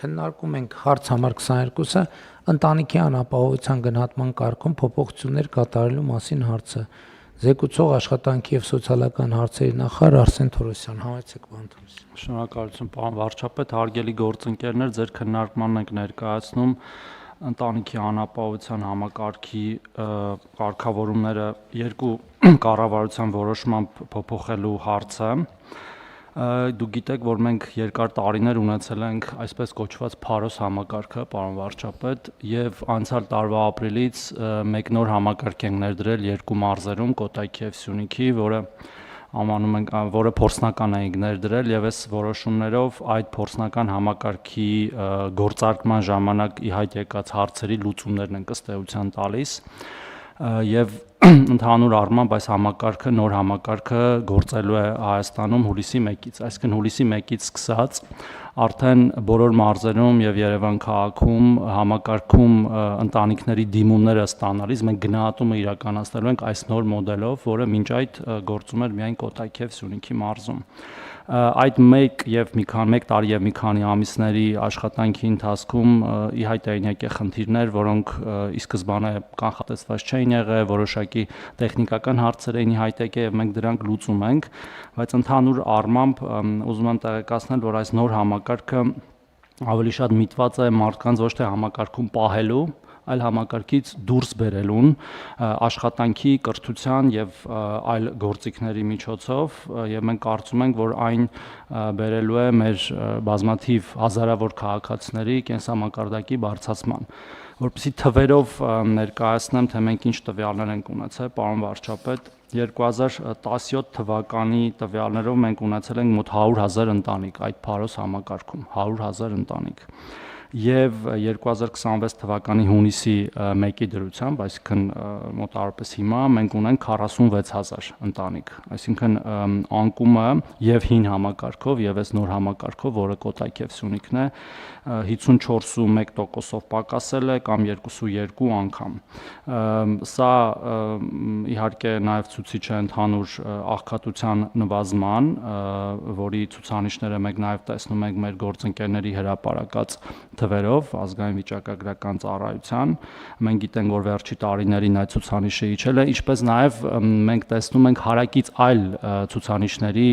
Քննարկում ենք հարց համար 22-ը ընտանիքի անապահովության գնահատման կարգում փոփոխություններ կատարելու մասին հարցը։ Զեկուցող աշխատանքի և սոցիալական հարցերի նախարար Արսեն Թորոսյան, համեցեք պարոն Թորոսյան։ Շնորհակալություն պարոն վարչապետ, հարգելի գործընկերներ, ձեր քննարկմանն ենք ներկայացնում ընտանիքի անապահովության համակարգի կարգավորումները երկու կառավարության որոշմամբ փոփոխելու հարցը։ Դուք գիտեք, որ մենք երկար տարիներ ունեցել ենք այսպես կոչված Փարոս համակարգը, պարոն վարչապետ, եւ անցյալ տարվա ապրիլից մեկ նոր համակարգ ենք ներդրել երկու մարզերում՝ Կոտայքի եւ Սյունիքի, որը փորձնական ենք ներդրել եւ այս որոշումներով այդ փորձնական համակարգի գործարկման ժամանակ ի հայտ եկած հարցերի լուծումներն ենք ըստ էության տալիս եւ ընդհանուր առմամբ այս նոր համակարգը գործելու է Հայաստանում հուլիսի 1-ից, այսինքն հուլիսի 1-ից սկսած արդեն բոլոր մարզերում եւ Երևան քաղաքում համակարգում ընտանիքների դիմումները ստանալիս մենք գնահատումը իրականացնելու ենք այս նոր մոդելով, որը մինչ այդ գործում էր միայն Կոտայքի եւ Սյունիքի մարզում։ Այդ մեկ տարի եւ մի քանի ամիսների աշխատանքի ընթացքում ի հայտ էին եկել խնդիրներ, որոնք ի սկզբանե կանխատեսված չէին եղել, որոշակի տեխնիկական հարցեր էին ի հայտ եկել եւ մենք դրանք լուծում ենք, բայց ընդհանուր առմամբ ուզում եմ տեղեկացնել, որ այս նոր համակարգը ավելի շատ միտված է մարդկանց ոչ թե համակարգում պահելու, այլ համակարգից դուրս բերելուն աշխատանքի, կրթության եւ այլ գործիքների միջոցով եւ մենք կարծում ենք, որ այն բերելու է մեր բազմաթիվ հազարավոր քաղաքացիների կենսամակարդակի բարձրացման։ Որպեսզի թվերով ներկայացնեմ, թե մենք ինչ տվյալներ ենք ունեցել, պարոն վարչապետ, 2017 թվականի տվյալներով մենք ունեցել ենք մոտ 100,000 ընտանիք այդ Փարոս համակարգում, 100,000 ընտանիք։ Եվ 2026 թվականի հունիսի 1-ի դրությամբ, այսինքն մոտավորապես հիմա մենք ունենք 46,000 ընտանիք, այսինքն անկումը եւ հին համակարգով եւ այս նոր համակարգով, որը Կոտայք եւ Սյունիքն է, 54.1%-ով պակասել է կամ 2.2 անգամ։ Սա իհարկե նաեւ ցուցիչ է ընդհանուր աղքատության նվազման, որի ցուցանիշները մենք նաեւ տեսնում ենք մեր գործընկերների հրապարակած թվերով ազգային վիճակագրական ծառայության, մենք գիտենք, որ վերջի տարիներին այդ ցուցանիշը իջել է, ինչպես նաև մենք տեսնում ենք հարակից այլ ցուցանիշների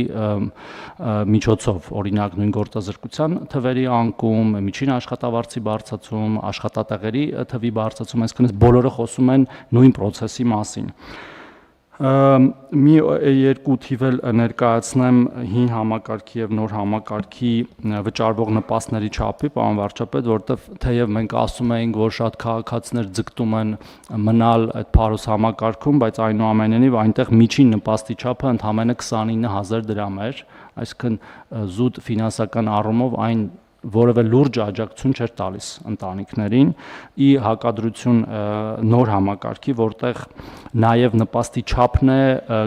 միջոցով, օրինակ նույն գործազրկության թվերի անկում, միջին աշխատավարձի բարձրացում, աշխատատեղերի թվի բարձրացում, այսինքն բոլորը խոսում են նույն process-ի մասին։ Մի երկու թիվ էլ ներկայացնեմ հին համակարգի եւ նոր համակարգի վճարվող նպաստների չափի, պարոն վարչապետ, որտեվ թեև մենք ասում էինք, որ շատ քաղաքացիներ ձգտում են մնալ այդ Փարոս համակարգում, բայց այնուամենայնիվ այնտեղ միջին նպաստի չափը ընդամենը 29,000 դրամ էր, այսինքն զուտ ֆինանսական առումով այն որևէ լուրջ աջակցություն չէր տալիս ընտանիքներին, ի հակադրություն նոր համակարգի, որտեղ նաև նպաստի չափն է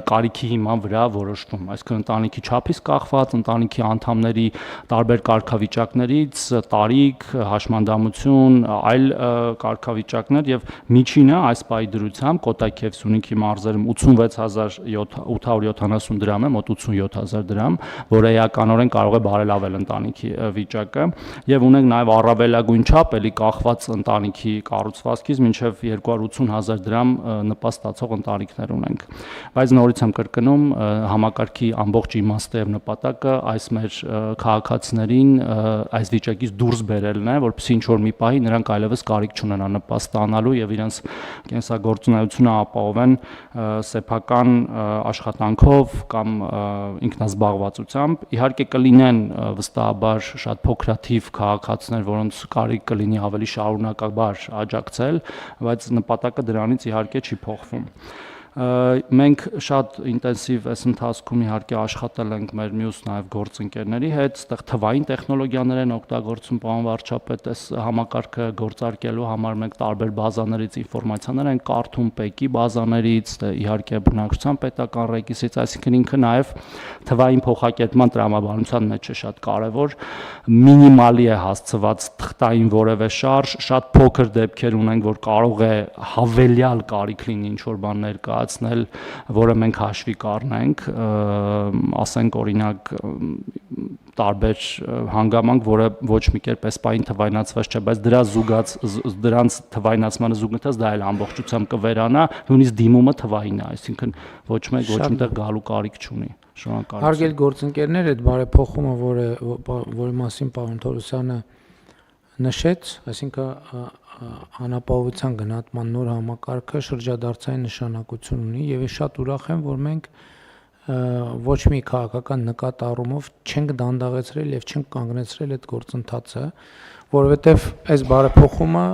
կարիքի հիման վրա որոշվում, այսինքն ընտանիքի չափից կախված, ընտանիքի անդամների տարբեր կարգավիճակներից, տարիք, հաշմանդամություն, այլ կարգավիճակներ եւ միջինը այս պահի դրությամբ Կոտայքի եւ Սյունիքի մարզերում 86,870 դրամ է, մոտ 87,000 դրամ, որը էականորեն կարող է բարելավել ընտանիքի վիճակը եւ ունենք նաեւ առավելագույն չափ էլի կախված ընտանիքի կառուցվածքից մինչեւ 280,000 դրամ նպաստ ստացող ընտանիքներ ունենք, բայց նորից եմ կրկնում համակարգի ամբողջ իմաստը եւ նպատակը այս մեր քաղաքացիներին այս վիճակից դուրս բերելն է, որպեսզի ինչ որ մի պահի նրանք այլևս կարիք չունենան նպաստ ստանալու եւ իրենց կենսագործունեությունը ապահովեն սեփական աշխատանքով կամ ինքնազբաղվածությամբ։ Իհարկե կլինեն վստահաբար շատ փոքրաթիվ քաղաքացիներ, որոնց կարիք կլինի ավելի շարունակաբար աջակցել, բայց նպատակը դրանից իհարկե չի փոխվում։ Մենք շատ ինտենսիվ այս ընթացքում իհարկե աշխատել ենք մեր մյուս նաև գործընկերների հետ, այդտեղ թվային տեխնոլոգիաներ են օգտագործում, պարոն վարչապետ, այս համակարգը գործարկելու համար մենք տարբեր բազաներից ինֆորմացիաներ ենք կարդում, ՊԵԿ-ի բազաներից, իհարկե բնակչության պետական ռեգիստրից, այսինքն ինքը նաև թվային փոխակերպման տրամաբանության մեջ է շատ կարևոր, մինիմալի է հասցված թղթային որևէ շարժ, շատ փոքր դեպքեր ունենք, որ կարող է հավելյալ կարիք լինի ինչ որ բան ներկա ներկայացնել, որը մենք հաշվի կառնենք, ասենք օրինակ տարբեր հանգամանք, որը ոչ մի կերպ էսպային թվայնացված չէ, բայց դրանց թվայնացմանը զուգընթաց դա էլ ամբողջությամբ կվերանա, նույնիսկ դիմումը թվային է, այսինքն ոչ մեկ ոչ միտեղ գալու կարիք չունի։ Շնորհակալություն։ Հարգելի գործընկերներ, այդ բարեփոխումը, որի մասին պարոն Թորոսյանը նշեց, այսինքն անապահովության գնահատման նոր համակարգը շրջադարձային նշանակություն ունի եւ ես շատ ուրախ եմ, որ մենք ոչ մի քաղաքական նկատառումով չենք դանդաղեցրել եւ չենք կանգնեցրել այդ գործընթացը, որովհետեւ այս բարեփոխումը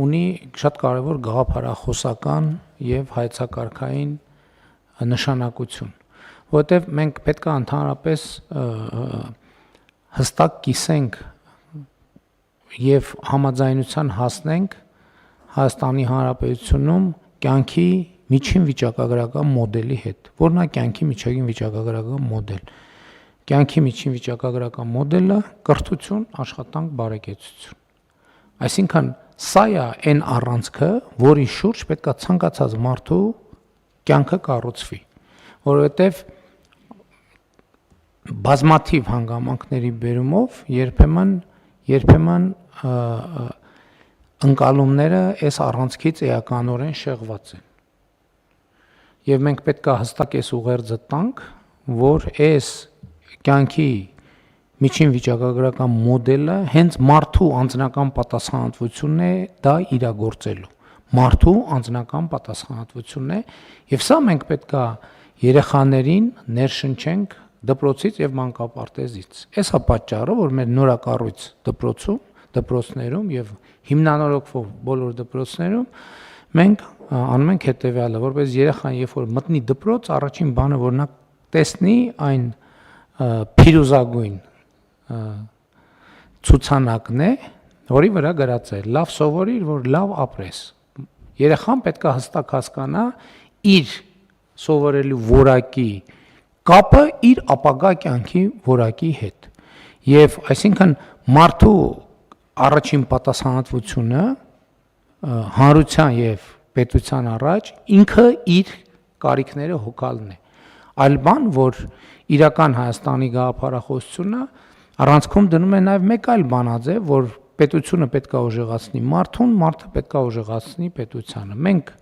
ունի շատ կարեւոր գաղափարախոսական եւ հայեցակարգային նշանակություն, որովհետեւ մենք պետք է ընդհանրապես հստակ կիսենք եւ համաձայնության հասնենք Հայաստանի Հանրապետությունում կյանքի միջին վիճակագրական մոդելի հետ, որն է կյանքի միջին վիճակագրական մոդել։ Կյանքի միջին վիճակագրական մոդելը կրթություն, աշխատանք, բարեկեցություն։ Այսինքն սա է այն առանցքը, որի շուրջ պետք է ցանկացած մարդու կյանքը կառուցվի, որովհետեւ բազմաթիվ հանգամանքների բերումով երբեմն ընկալումները այս առանցքից էականորեն շեղված են։ Եվ մենք պետք է հստակ այս ուղերձը տանք, որ այս կյանքի միջին վիճակագրական մոդելը հենց մարդու անձնական պատասխանատվությունն է դա իրագործելու։ Մարդու անձնական պատասխանատվությունն է, եւ սա մենք պետք է երեխաներին ներշնչենք դպրոցից եւ մանկապարտեզից։ Այս է պատճառը, որ մեր նորակառույց դպրոցներում եւ հիմնանորոգվող բոլոր դպրոցներում մենք անում ենք հետեւյալը, որպես երեխան երբ որ մտնի դպրոց, առաջին բանը որ նա տեսնի այն փիրուզագույն ցուցանակն է, որի վրա գրած է լավ սովորիր, որ լավ ապրես։ Երեխան պետք է հստակ հասկանա իր սովորելու որակի կապը իր ապագա կյանքի որակի հետ։ Եվ այսինքն մարդու առաջին պատասխանատվությունը հանրության եւ պետության առաջ ինքը իր կարիքները հոգալն է։ Այլ բան, որ իրական Հայաստանի գաղափարախոսությունը առանցքում դնում է նաեւ մեկ այլ բանաձև, որ պետությունը պետք է ուժեղացնի մարդուն, մարդը պետք է ուժեղացնի պետությանը։ Մենք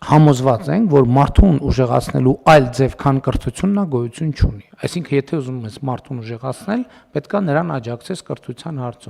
համոզված ենք, որ մարդուն ուժեղացնելու այլ ձև քան կրթությունն է գոյություն չունի։ Այսինքն, եթե ուզում ես մարդուն ուժեղացնել, պետք է նրան աջակցես կրթության հարցում։